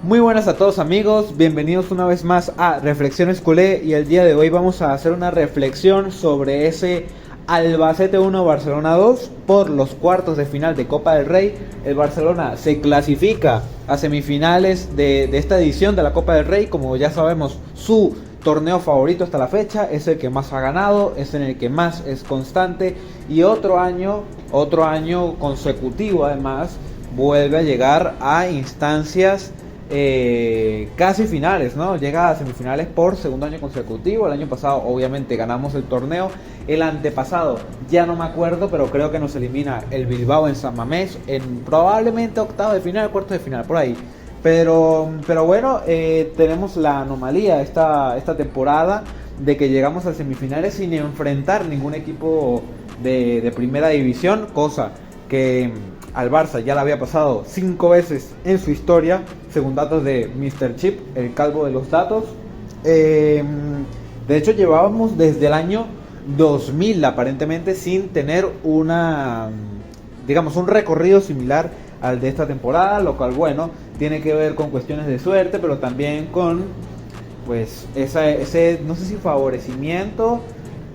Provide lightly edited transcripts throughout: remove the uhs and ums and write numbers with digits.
Muy buenas a todos amigos, bienvenidos una vez más a Reflexiones Culé y el día de hoy vamos a hacer una reflexión sobre ese Albacete 1 Barcelona 2 por los cuartos de final de Copa del Rey. El Barcelona se clasifica a semifinales de esta edición de la Copa del Rey, como ya sabemos su torneo favorito hasta la fecha, es el que más ha ganado, es en el que más es constante y otro año consecutivo además vuelve a llegar a instancias casi finales, ¿no? Llega a semifinales por segundo año consecutivo. El año pasado obviamente ganamos el torneo. El antepasado ya no me acuerdo, pero creo que nos elimina el Bilbao en San Mamés en probablemente octavo de final, cuarto de final, por ahí. Pero bueno, tenemos la anomalía esta temporada de que llegamos a semifinales sin enfrentar ningún equipo de primera división, cosa que al Barça ya le había pasado 5 veces en su historia, según datos de Mr. Chip, el calvo de los datos. De hecho, llevábamos desde el año 2000 aparentemente sin tener un recorrido similar al de esta temporada, lo cual, bueno, tiene que ver con cuestiones de suerte, pero también con, pues, ese no sé si favorecimiento,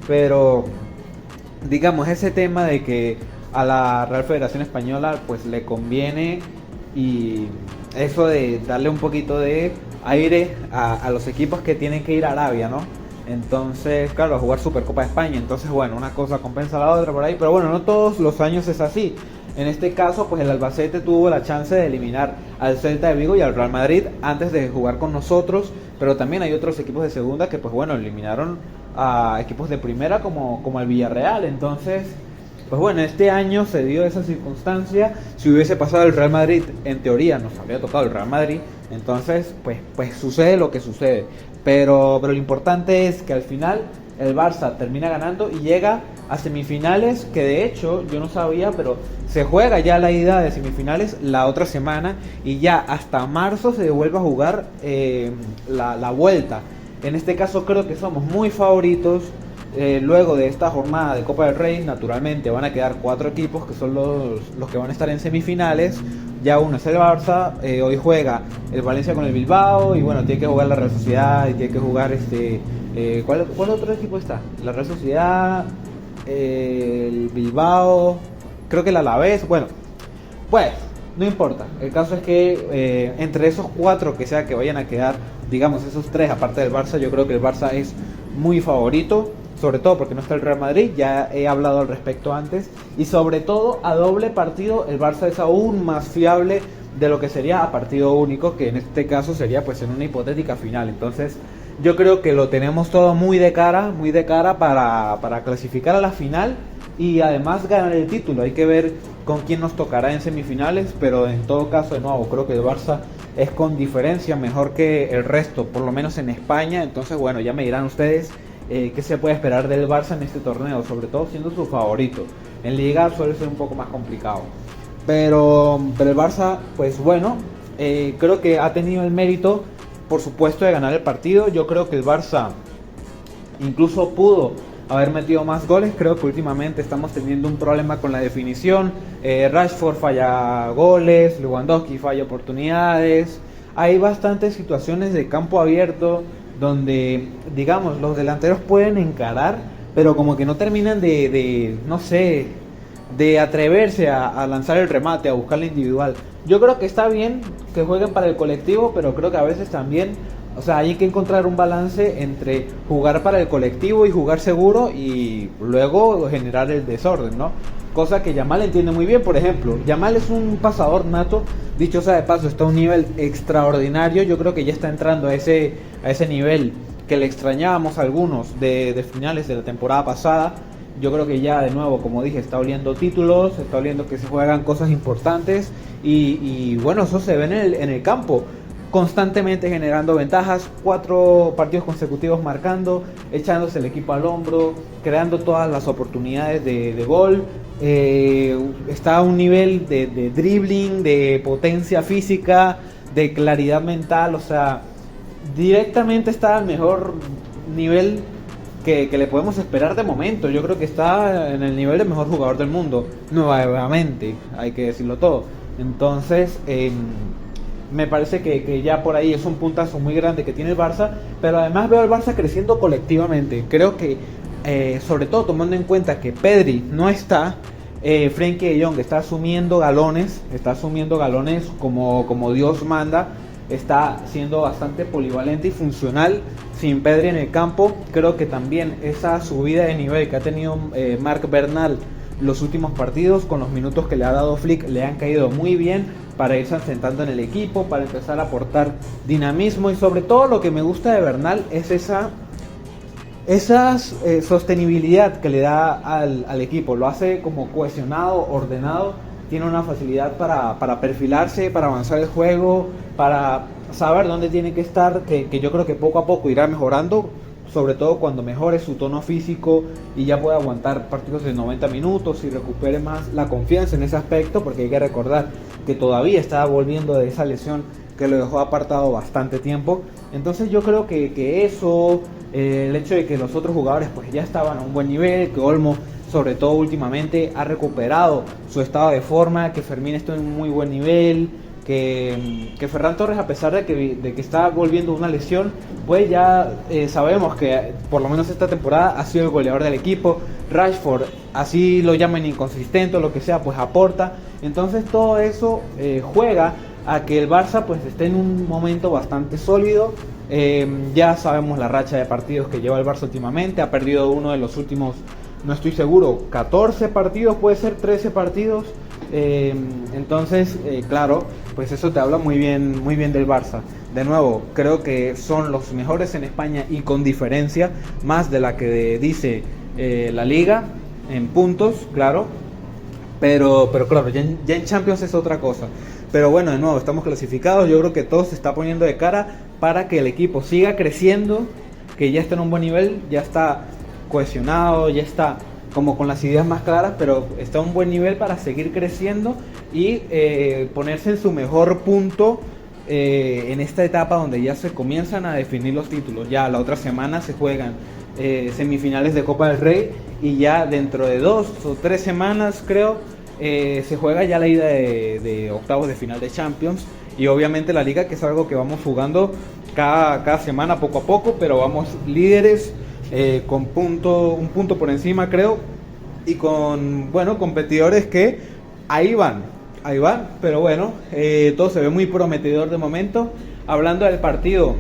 pero digamos ese tema de que a la Real Federación Española pues le conviene, y eso de darle un poquito de aire a los equipos que tienen que ir a Arabia, ¿no? Entonces, claro, a jugar Supercopa de España. Entonces, bueno, una cosa compensa a la otra por ahí. Pero bueno, no todos los años es así. En este caso, pues el Albacete tuvo la chance de eliminar al Celta de Vigo y al Real Madrid antes de jugar con nosotros. Pero también hay otros equipos de segunda que, pues bueno, eliminaron a equipos de primera como el Villarreal. Entonces, pues bueno, este año se dio esa circunstancia. Si hubiese pasado el Real Madrid, en teoría nos habría tocado el Real Madrid. Entonces, pues sucede lo que sucede. Pero lo importante es que al final el Barça termina ganando y llega a semifinales, que de hecho yo no sabía, pero se juega ya la ida de semifinales la otra semana y ya hasta marzo se vuelve a jugar la vuelta. En este caso creo que somos muy favoritos. Luego de esta jornada de Copa del Rey, naturalmente van a quedar 4 equipos que son los que van a estar en semifinales. Ya uno es el Barça, hoy juega el Valencia con el Bilbao y bueno, tiene que jugar la Real Sociedad y tiene que jugar ¿cuál otro equipo está? La Real Sociedad, el Bilbao, creo que el Alavés, bueno, pues no importa. El caso es que entre esos 4 que sea que vayan a quedar, digamos esos 3 aparte del Barça, yo creo que el Barça es muy favorito. Sobre todo porque no está el Real Madrid, ya he hablado al respecto antes. Y sobre todo a doble partido el Barça es aún más fiable de lo que sería a partido único, que en este caso sería pues en una hipotética final. Entonces yo creo que lo tenemos todo muy de cara para clasificar a la final y además ganar el título. Hay que ver con quién nos tocará en semifinales, pero en todo caso, de nuevo, creo que el Barça es con diferencia mejor que el resto, por lo menos en España. Entonces bueno, ya me dirán ustedes qué se puede esperar del Barça en este torneo, sobre todo siendo su favorito. En Liga suele ser un poco más complicado, pero el Barça, pues bueno, creo que ha tenido el mérito, por supuesto, de ganar el partido. Yo creo que el Barça incluso pudo haber metido más goles. Creo que últimamente estamos teniendo un problema con la definición. Rashford falla goles, Lewandowski falla oportunidades. Hay bastantes situaciones de campo abierto donde, digamos, los delanteros pueden encarar, pero como que no terminan no sé, de atreverse a lanzar el remate, a buscar la individual. Yo creo que está bien que jueguen para el colectivo, pero creo que a veces también, o sea, hay que encontrar un balance entre jugar para el colectivo y jugar seguro y luego generar el desorden, ¿no? Cosa que Yamal entiende muy bien. Por ejemplo, Yamal es un pasador nato, dicho sea de paso, está a un nivel extraordinario. Yo creo que ya está entrando a ese nivel que le extrañábamos a algunos de finales de la temporada pasada. Yo creo que ya de nuevo, como dije, está oliendo títulos, está oliendo que se juegan cosas importantes y bueno, eso se ve en el campo. Constantemente generando ventajas, 4 partidos consecutivos marcando, echándose el equipo al hombro, creando todas las oportunidades de gol. Está a un nivel de dribbling, de potencia física, de claridad mental, o sea, directamente está al mejor nivel que le podemos esperar de momento. Yo creo que está en el nivel de mejor jugador del mundo, nuevamente, hay que decirlo todo. Entonces, me parece que ya por ahí es un puntazo muy grande que tiene el Barça, pero además veo al Barça creciendo colectivamente. Creo que, sobre todo tomando en cuenta que Pedri no está, Frenkie de Jong está asumiendo galones como Dios manda, está siendo bastante polivalente y funcional sin Pedri en el campo. Creo que también esa subida de nivel que ha tenido Marc Bernal los últimos partidos, con los minutos que le ha dado Flick, le han caído muy bien para irse asentando en el equipo, para empezar a aportar dinamismo, y sobre todo lo que me gusta de Bernal es esa sostenibilidad que le da al equipo. Lo hace como cohesionado, ordenado, tiene una facilidad para perfilarse, para avanzar el juego, para saber dónde tiene que estar, que yo creo que poco a poco irá mejorando, sobre todo cuando mejore su tono físico y ya pueda aguantar partidos de 90 minutos y recupere más la confianza en ese aspecto, porque hay que recordar que todavía está volviendo de esa lesión que lo dejó apartado bastante tiempo. Entonces yo creo que eso, el hecho de que los otros jugadores pues ya estaban a un buen nivel, que Olmo sobre todo últimamente ha recuperado su estado de forma, que Fermín está en un muy buen nivel, que Ferran Torres, a pesar de que está volviendo una lesión, pues ya sabemos que por lo menos esta temporada ha sido el goleador del equipo. Rashford, así lo llamen inconsistente o lo que sea, pues aporta. Entonces todo eso juega a que el Barça pues esté en un momento bastante sólido. Ya sabemos la racha de partidos que lleva el Barça últimamente. Ha perdido uno de los últimos, no estoy seguro, 14 partidos, puede ser 13 partidos. Entonces, claro, pues eso te habla muy bien del Barça. De nuevo, creo que son los mejores en España y con diferencia, más de la que dice la Liga en puntos, claro. Pero claro, ya en Champions es otra cosa. Pero bueno, de nuevo, estamos clasificados. Yo creo que todo se está poniendo de cara para que el equipo siga creciendo, que ya está en un buen nivel, ya está cohesionado, ya está como con las ideas más claras, pero está a un buen nivel para seguir creciendo y ponerse en su mejor punto en esta etapa donde ya se comienzan a definir los títulos. Ya la otra semana se juegan semifinales de Copa del Rey, y ya dentro de 2 o 3 semanas creo se juega ya la ida de octavos de final de Champions, y obviamente la Liga, que es algo que vamos jugando cada semana poco a poco, pero vamos líderes con un punto por encima creo, y con competidores que ahí van, pero bueno, todo se ve muy prometedor de momento. Hablando del partido,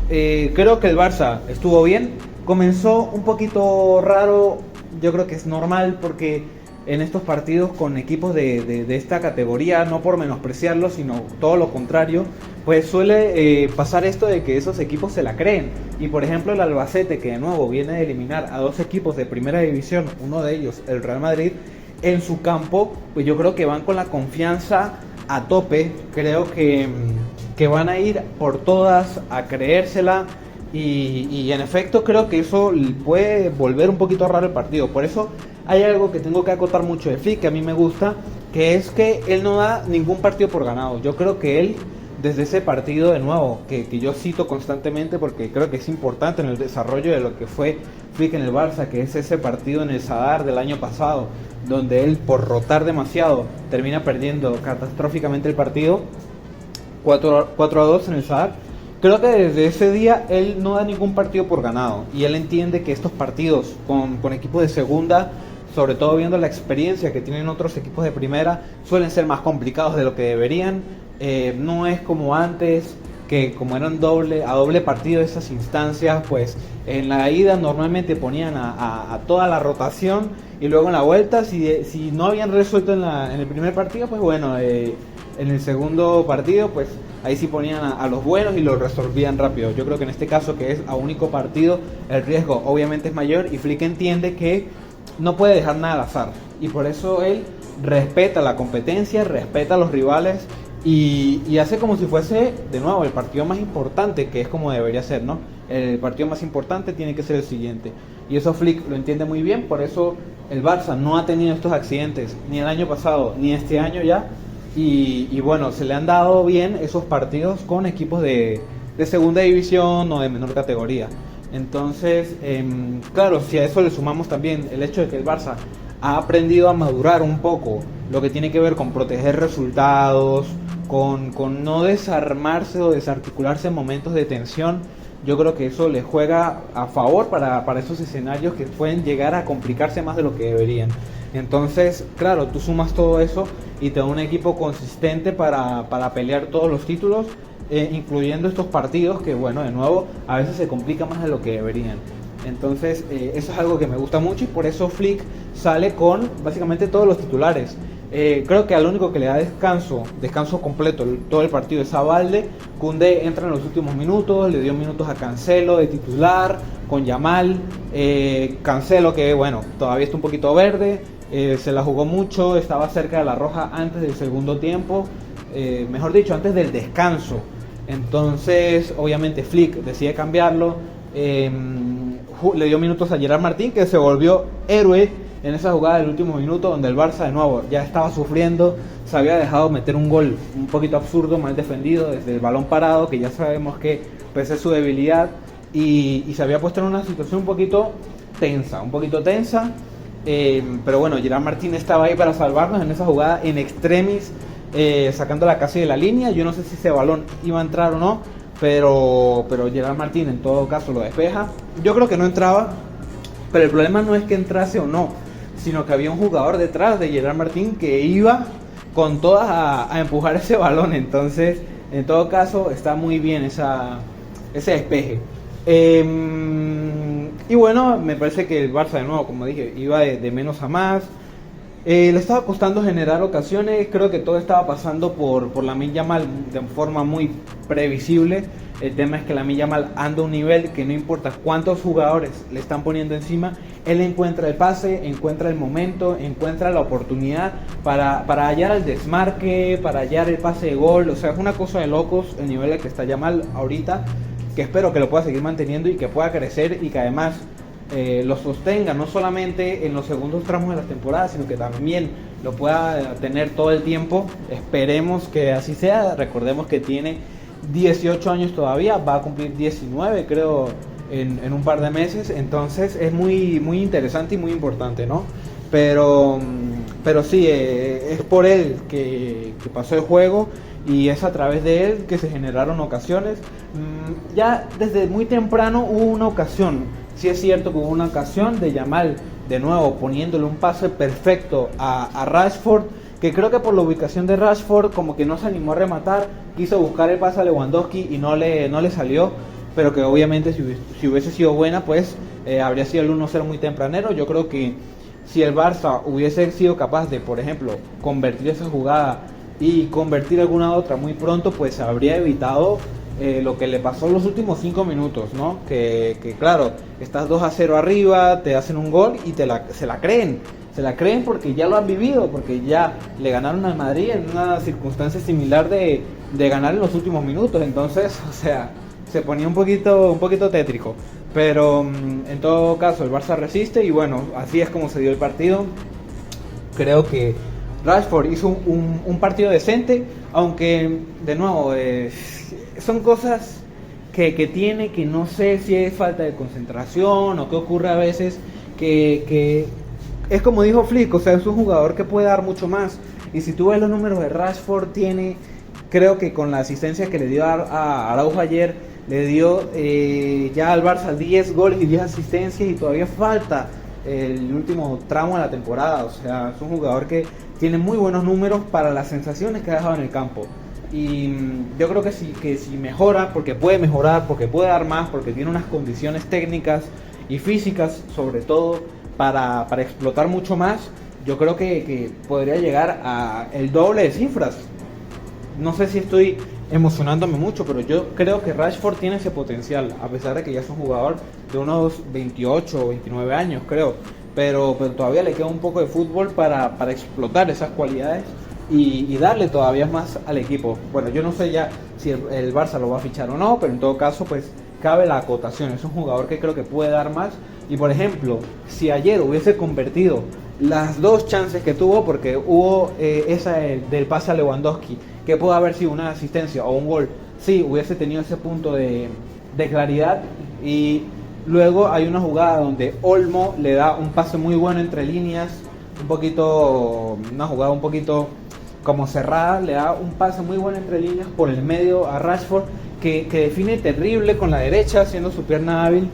creo que el Barça estuvo bien, comenzó un poquito raro, yo creo que es normal, porque en estos partidos con equipos de esta categoría, no por menospreciarlos, sino todo lo contrario, pues suele pasar esto de que esos equipos se la creen. Y por ejemplo el Albacete, que de nuevo viene de eliminar a 2 equipos de primera división, uno de ellos el Real Madrid, en su campo, pues yo creo que van con la confianza a tope. Creo que van a ir por todas, a creérsela. Y en efecto creo que eso puede volver un poquito raro el partido. Por eso hay algo que tengo que acotar mucho de Flick, que a mí me gusta, que es que él no da ningún partido por ganado. Yo creo que él, desde ese partido, de nuevo, que yo cito constantemente porque creo que es importante en el desarrollo de lo que fue Flick en el Barça, que es ese partido en el Sadar del año pasado, donde él, por rotar demasiado, termina perdiendo catastróficamente el partido 4-2 en el Sadar. Creo que desde ese día él no da ningún partido por ganado, y él entiende que estos partidos con equipos de segunda, sobre todo viendo la experiencia que tienen otros equipos de primera, suelen ser más complicados de lo que deberían. No es como antes, que como eran a doble partido esas instancias, pues en la ida normalmente ponían a toda la rotación, y luego en la vuelta, si no habían resuelto en el primer partido, pues bueno, en el segundo partido, pues ahí sí ponían a los buenos y lo resolvían rápido. Yo creo que en este caso, que es a único partido, el riesgo obviamente es mayor, y Flick entiende que no puede dejar nada al azar, y por eso él respeta la competencia, respeta a los rivales, y hace como si fuese, de nuevo, el partido más importante, que es como debería ser, ¿no? El partido más importante tiene que ser el siguiente, y eso Flick lo entiende muy bien. Por eso el Barça no ha tenido estos accidentes ni el año pasado ni este año ya. Y bueno, se le han dado bien esos partidos con equipos de segunda división o de menor categoría. Entonces, claro, si a eso le sumamos también el hecho de que el Barça ha aprendido a madurar un poco lo que tiene que ver con proteger resultados, con no desarmarse o desarticularse en momentos de tensión. Yo creo que eso le juega a favor para esos escenarios que pueden llegar a complicarse más de lo que deberían. Entonces, claro, tú sumas todo eso y te da un equipo consistente para pelear todos los títulos, incluyendo estos partidos que, bueno, de nuevo, a veces se complica más de lo que deberían. Entonces, eso es algo que me gusta mucho y por eso Flick sale con básicamente todos los titulares. Creo que al único que le da descanso completo todo el partido es a Balde. Koundé entra en los últimos minutos, le dio minutos a Cancelo de titular, con Yamal. Cancelo, que bueno, todavía está un poquito verde, se la jugó mucho, estaba cerca de la roja antes del segundo tiempo, mejor dicho, antes del descanso. Entonces, obviamente Flick decide cambiarlo, le dio minutos a Gerard Martín, que se volvió héroe en esa jugada del último minuto, donde el Barça de nuevo ya estaba sufriendo, se había dejado meter un gol un poquito absurdo, mal defendido desde el balón parado, que ya sabemos que pues es su debilidad, y se había puesto en una situación un poquito tensa, pero bueno, Gerard Martín estaba ahí para salvarnos en esa jugada en extremis, sacándola casi de la línea. Yo no sé si ese balón iba a entrar o no, pero Gerard Martín en todo caso lo despeja. Yo creo que no entraba, pero el problema no es que entrase o no, sino que había un jugador detrás de Gerard Martín que iba con todas a empujar ese balón. Entonces, en todo caso, está muy bien ese despeje. Y bueno, me parece que el Barça, de nuevo, como dije, iba de menos a más. Le estaba costando generar ocasiones. Creo que todo estaba pasando por Lamine Yamal de forma muy previsible. El tema es que Lamine Yamal anda a un nivel que no importa cuántos jugadores le están poniendo encima, él encuentra el pase, encuentra el momento, encuentra la oportunidad para hallar el desmarque, para hallar el pase de gol. O sea, es una cosa de locos el nivel al que está Yamal ahorita, que espero que lo pueda seguir manteniendo y que pueda crecer y que además lo sostenga no solamente en los segundos tramos de la temporada, sino que también lo pueda tener todo el tiempo. Esperemos que así sea. Recordemos que tiene 18 años todavía, va a cumplir 19 creo en un par de meses, entonces es muy, muy interesante y muy importante, ¿no? Pero sí, es por él que pasó el juego y es a través de él que se generaron ocasiones. Ya desde muy temprano hubo una ocasión, sí es cierto que hubo una ocasión de Yamal de nuevo poniéndole un pase perfecto a Rashford, que creo que por la ubicación de Rashford como que no se animó a rematar, quiso buscar el pase a Lewandowski y no le salió, pero que obviamente si hubiese sido buena, pues habría sido el 1-0 muy tempranero. Yo creo que si el Barça hubiese sido capaz de, por ejemplo, convertir esa jugada y convertir alguna otra muy pronto, pues habría evitado lo que le pasó en los últimos 5 minutos, ¿no? Que claro, estás 2-0 arriba, te hacen un gol y se la creen porque ya lo han vivido, porque ya le ganaron al Madrid en una circunstancia similar de ganar en los últimos minutos. Entonces, o sea, se ponía un poquito tétrico, pero en todo caso el Barça resiste y bueno, así es como se dio el partido. Creo que Rashford hizo un partido decente, aunque de nuevo son cosas que tiene, que no sé si es falta de concentración o qué ocurre a veces, que es como dijo Flick, o sea, es un jugador que puede dar mucho más. Y si tú ves los números de Rashford, creo que con la asistencia que le dio a Araujo ayer, le dio ya al Barça 10 goles y 10 asistencias y todavía falta el último tramo de la temporada. O sea, es un jugador que tiene muy buenos números para las sensaciones que ha dejado en el campo. Y yo creo que si mejora, porque puede mejorar, porque puede dar más, porque tiene unas condiciones técnicas y físicas sobre todo para explotar mucho más, yo creo que podría llegar a el doble de cifras. No sé si estoy emocionándome mucho, pero yo creo que Rashford tiene ese potencial, a pesar de que ya es un jugador de unos 28 o 29 años, creo, pero todavía le queda un poco de fútbol para explotar esas cualidades y darle todavía más al equipo. Bueno, yo no sé ya si el Barça lo va a fichar o no, pero en todo caso, pues cabe la acotación. Es un jugador que creo que puede dar más. Y por ejemplo, si ayer hubiese convertido las dos chances que tuvo, porque hubo esa del pase a Lewandowski, que pudo haber sido una asistencia o un gol, sí, hubiese tenido ese punto de claridad. Y luego hay una jugada donde Olmo le da un pase muy bueno entre líneas, una jugada un poquito como cerrada, le da un pase muy bueno entre líneas por el medio a Rashford, que define terrible con la derecha, siendo su pierna hábil.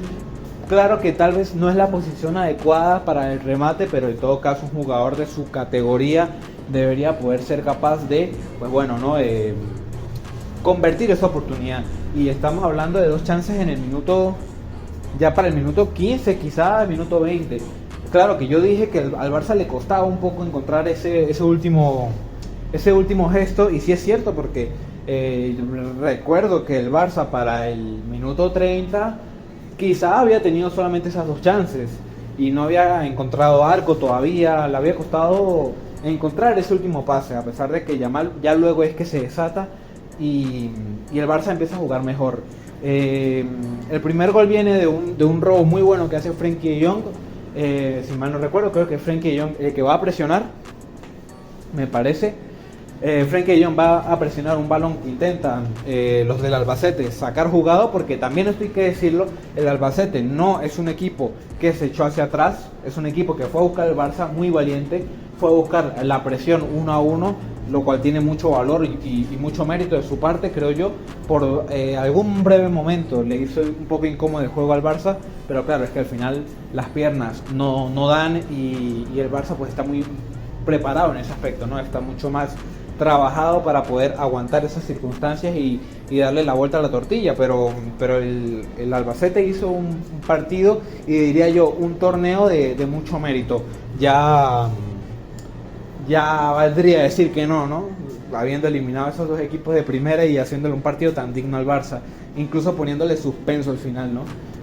Claro que tal vez no es la posición adecuada para el remate, pero en todo caso un jugador de su categoría debería poder ser capaz de, pues bueno, ¿no? Convertir esa oportunidad. Y estamos hablando de dos chances en el minuto, ya para el minuto 15, quizá el minuto 20. Claro que yo dije que al Barça le costaba un poco encontrar ese último gesto, y sí es cierto, porque recuerdo que el Barça para el minuto 30 quizá había tenido solamente esas dos chances y no había encontrado arco todavía, le había costado encontrar ese último pase, a pesar de que Yamal ya luego es que se desata y el Barça empieza a jugar mejor. El primer gol viene de un robo muy bueno que hace Frenkie de Jong, si mal no recuerdo, creo que es Frenkie de Jong el que va a presionar, me parece. Frenkie de Jong va a presionar un balón que intentan los del Albacete sacar jugado, porque también esto hay que decirlo, el Albacete no es un equipo que se echó hacia atrás, es un equipo que fue a buscar el Barça muy valiente, fue a buscar la presión 1-1, lo cual tiene mucho valor y mucho mérito de su parte, creo yo. Por algún breve momento le hizo un poco incómodo el juego al Barça, pero claro, es que al final las piernas no dan y el Barça pues está muy preparado en ese aspecto, ¿no? Está mucho más trabajado para poder aguantar esas circunstancias y darle la vuelta a la tortilla, pero el Albacete hizo un partido y diría yo un torneo de mucho mérito. Ya valdría decir que no, habiendo eliminado a esos dos equipos de primera y haciéndole un partido tan digno al Barça, incluso poniéndole suspenso al final, ¿no?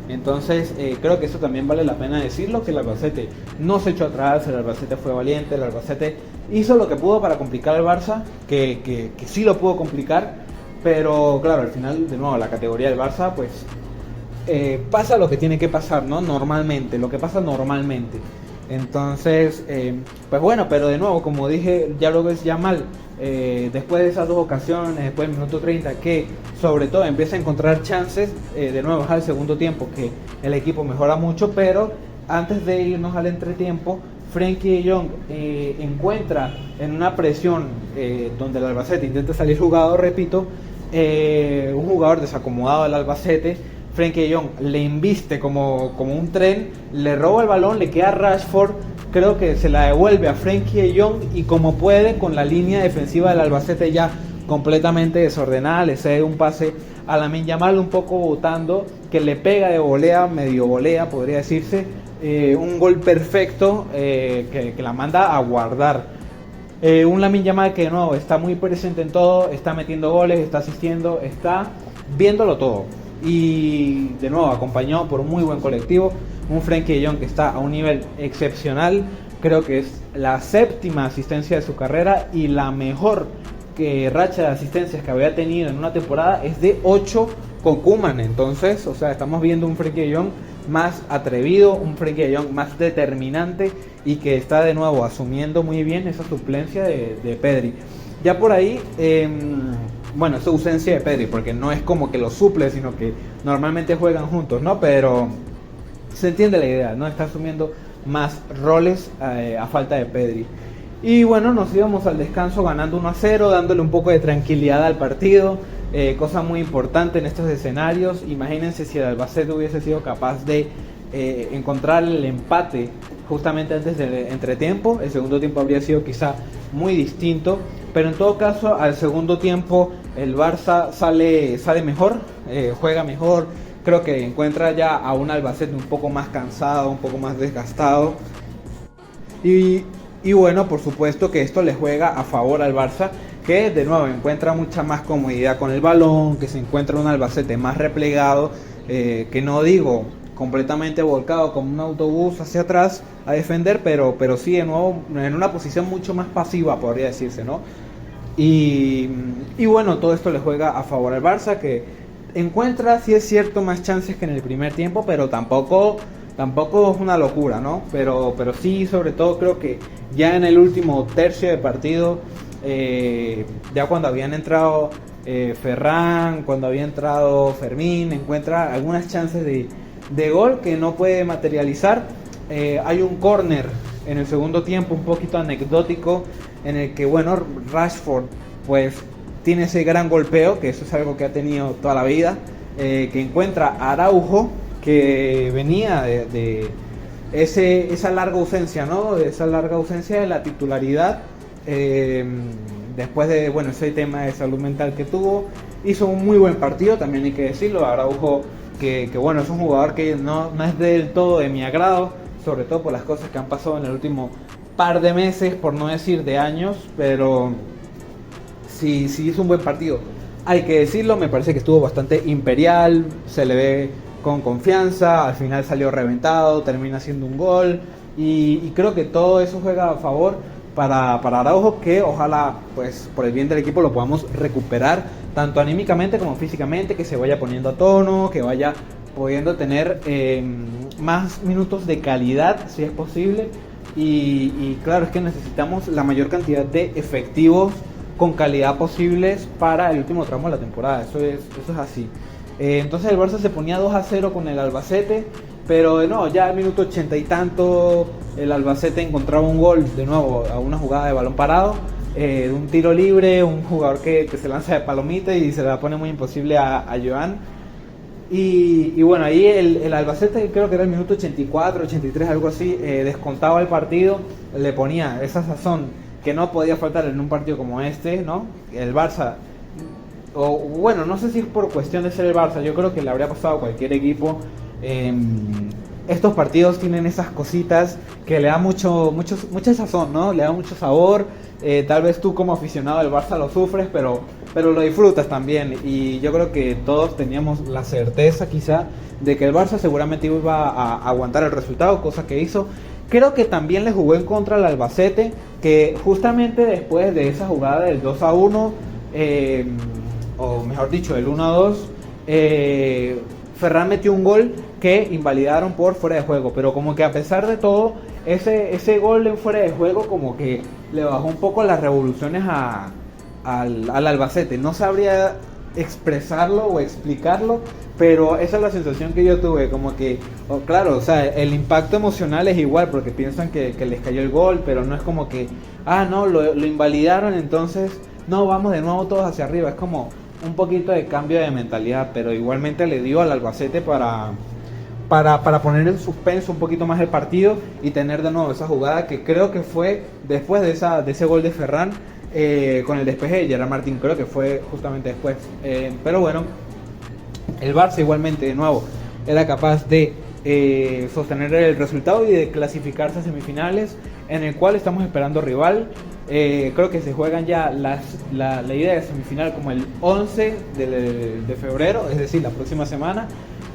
Entonces creo que eso también vale la pena decirlo, que el Albacete no se echó atrás, el Albacete fue valiente, el Albacete hizo lo que pudo para complicar al Barça, que sí lo pudo complicar, pero claro, al final, de nuevo, la categoría del Barça, pues pasa lo que tiene que pasar, ¿no? Normalmente, lo que pasa normalmente. Entonces, pues bueno, pero de nuevo, como dije, ya lo ves ya mal. Después de esas dos ocasiones, después del minuto 30, que sobre todo empieza a encontrar chances, de nuevo es al segundo tiempo que el equipo mejora mucho, pero antes de irnos al entretiempo, Frenkie de Jong encuentra en una presión donde el Albacete intenta salir jugado, repito, un jugador desacomodado del Albacete. Frenkie de Jong le embiste como un tren, le roba el balón, le queda a Rashford, creo que se la devuelve a Frenkie de Jong y como puede, con la línea defensiva del Albacete ya completamente desordenada, le cede un pase a Lamine Yamal un poco botando, que le pega de volea, medio volea podría decirse, un gol perfecto que la manda a guardar. Un Lamine Yamal que no está muy presente en todo, está metiendo goles, está asistiendo, está viéndolo todo. Y de nuevo acompañado por un muy buen colectivo, un Frenkie de Jong que está a un nivel excepcional, creo que es la séptima asistencia de su carrera y la mejor racha de asistencias que había tenido en una temporada es de 8 con Koeman. Entonces, o sea, estamos viendo un Frenkie de Jong más atrevido, un Frenkie de Jong más determinante y que está de nuevo asumiendo muy bien esa suplencia de Pedri. Ya por ahí, bueno, esa ausencia de Pedri, porque no es como que lo suple, sino que normalmente juegan juntos, ¿no? Pero se entiende la idea, ¿no? Está asumiendo más roles a falta de Pedri. Y bueno, nos íbamos al descanso ganando 1-0, dándole un poco de tranquilidad al partido, cosa muy importante en estos escenarios. Imagínense si el Albacete hubiese sido capaz de encontrar el empate justamente antes del entretiempo, el segundo tiempo habría sido quizá muy distinto, pero en todo caso al segundo tiempo el Barça sale mejor, juega mejor, creo que encuentra ya a un Albacete un poco más cansado, un poco más desgastado y bueno, por supuesto que esto le juega a favor al Barça, que de nuevo encuentra mucha más comodidad con el balón, que se encuentra un Albacete más replegado, que no digo completamente volcado como un autobús hacia atrás a defender, pero sí de nuevo en una posición mucho más pasiva, podría decirse, ¿no? Y bueno, todo esto le juega a favor al Barça, que encuentra, sí es cierto, más chances que en el primer tiempo, pero tampoco es una locura, ¿no? Pero sí, sobre todo creo que ya en el último tercio de partido, ya cuando habían entrado Ferran, cuando había entrado Fermín, encuentra algunas chances de gol que no puede materializar. Hay un córner en el segundo tiempo un poquito anecdótico, en el que, bueno, Rashford pues tiene ese gran golpeo, que eso es algo que ha tenido toda la vida, que encuentra a Araujo, que venía de esa larga ausencia, ¿no? De esa larga ausencia de la titularidad, después de, bueno, ese tema de salud mental que tuvo. Hizo un muy buen partido, también hay que decirlo. Araujo, que bueno, es un jugador que no es del todo de mi agrado, sobre todo por las cosas que han pasado en el último par de meses, por no decir de años, pero sí hizo un buen partido. Hay que decirlo, me parece que estuvo bastante imperial, se le ve con confianza, al final salió reventado, termina haciendo un gol y creo que todo eso juega a favor para Araujo, que ojalá pues por el bien del equipo lo podamos recuperar tanto anímicamente como físicamente, que se vaya poniendo a tono, que vaya pudiendo tener más minutos de calidad si es posible y claro, es que necesitamos la mayor cantidad de efectivos con calidad posibles para el último tramo de la temporada, eso es así. Entonces el Barça se ponía 2-0 con el Albacete, pero no, ya al minuto 80 y tanto el Albacete encontraba un gol de nuevo a una jugada de balón parado, de un tiro libre, un jugador que se lanza de palomita y se la pone muy imposible a Joan. Y bueno, ahí el Albacete, creo que era el minuto 84, 83, algo así, descontaba el partido, le ponía esa sazón que no podía faltar en un partido como este, ¿no? El Barça, o bueno, no sé si es por cuestión de ser el Barça, yo creo que le habría pasado a cualquier equipo. Estos partidos tienen esas cositas que le da mucha sazón, ¿no? Le da mucho sabor. Tal vez tú como aficionado del Barça lo sufres, pero lo disfrutas también. Y yo creo que todos teníamos la certeza quizá de que el Barça seguramente iba a aguantar el resultado, cosa que hizo. Creo que también le jugó en contra al Albacete, que justamente después de esa jugada del 2-1, o mejor dicho, el 1-2, Ferran metió un gol que invalidaron por fuera de juego, pero como que a pesar de todo, ese gol en fuera de juego como que le bajó un poco las revoluciones al Albacete. No sabría expresarlo o explicarlo, pero esa es la sensación que yo tuve, como que, claro, o sea, el impacto emocional es igual, porque piensan que les cayó el gol, pero no es como que, no, lo invalidaron, entonces, no, vamos de nuevo todos hacia arriba. Es como un poquito de cambio de mentalidad, pero igualmente le dio al Albacete para poner en suspenso un poquito más el partido y tener de nuevo esa jugada que creo que fue después de ese gol de Ferran, con el despeje de Gerard Martín, creo que fue justamente después. Pero bueno, el Barça igualmente de nuevo era capaz de sostener el resultado y de clasificarse a semifinales, en el cual estamos esperando rival. Creo que se juegan ya la ida de semifinal como el 11 de febrero, es decir, la próxima semana.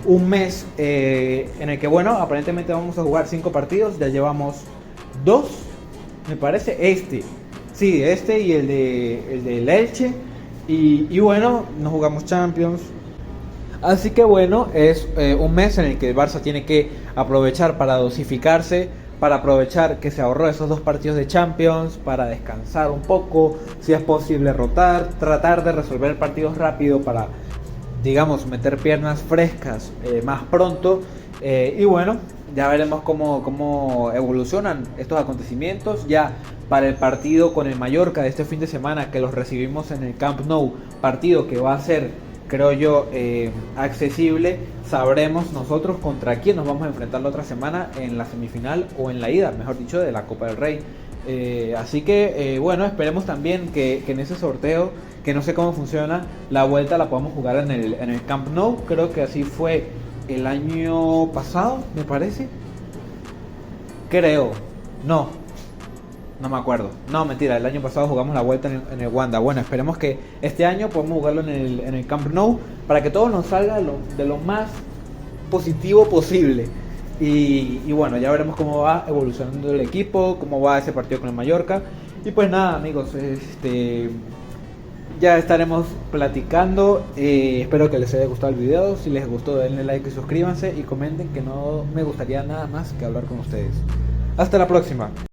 Un mes en el que, bueno, aparentemente vamos a jugar 5 partidos. Ya llevamos 2, me parece, sí, y el de Elche. Y bueno, no jugamos Champions. Así que bueno, es un mes en el que el Barça tiene que aprovechar para dosificarse, para aprovechar que se ahorró esos 2 partidos de Champions, para descansar un poco, si es posible rotar, tratar de resolver partidos rápido para, digamos, meter piernas frescas más pronto. Y bueno, ya veremos cómo evolucionan estos acontecimientos. Ya para el partido con el Mallorca de este fin de semana, que los recibimos en el Camp Nou, partido que va a ser, creo yo, accesible, sabremos nosotros contra quién nos vamos a enfrentar la otra semana en la semifinal o en la ida, mejor dicho, de la Copa del Rey. Así que bueno, esperemos también que en ese sorteo, que no sé cómo funciona, la vuelta la podamos jugar en el Camp Nou. Creo que así fue el año pasado, me parece. Creo, no me acuerdo. No, mentira, el año pasado jugamos la vuelta en el Wanda. Bueno, esperemos que este año podamos jugarlo en el Camp Nou, para que todo nos salga de lo más positivo posible. Y bueno, ya veremos cómo va evolucionando el equipo, cómo va ese partido con el Mallorca. Y pues nada, amigos, ya estaremos platicando. Espero que les haya gustado el video. Si les gustó, denle like y suscríbanse y comenten, que no me gustaría nada más que hablar con ustedes. Hasta la próxima.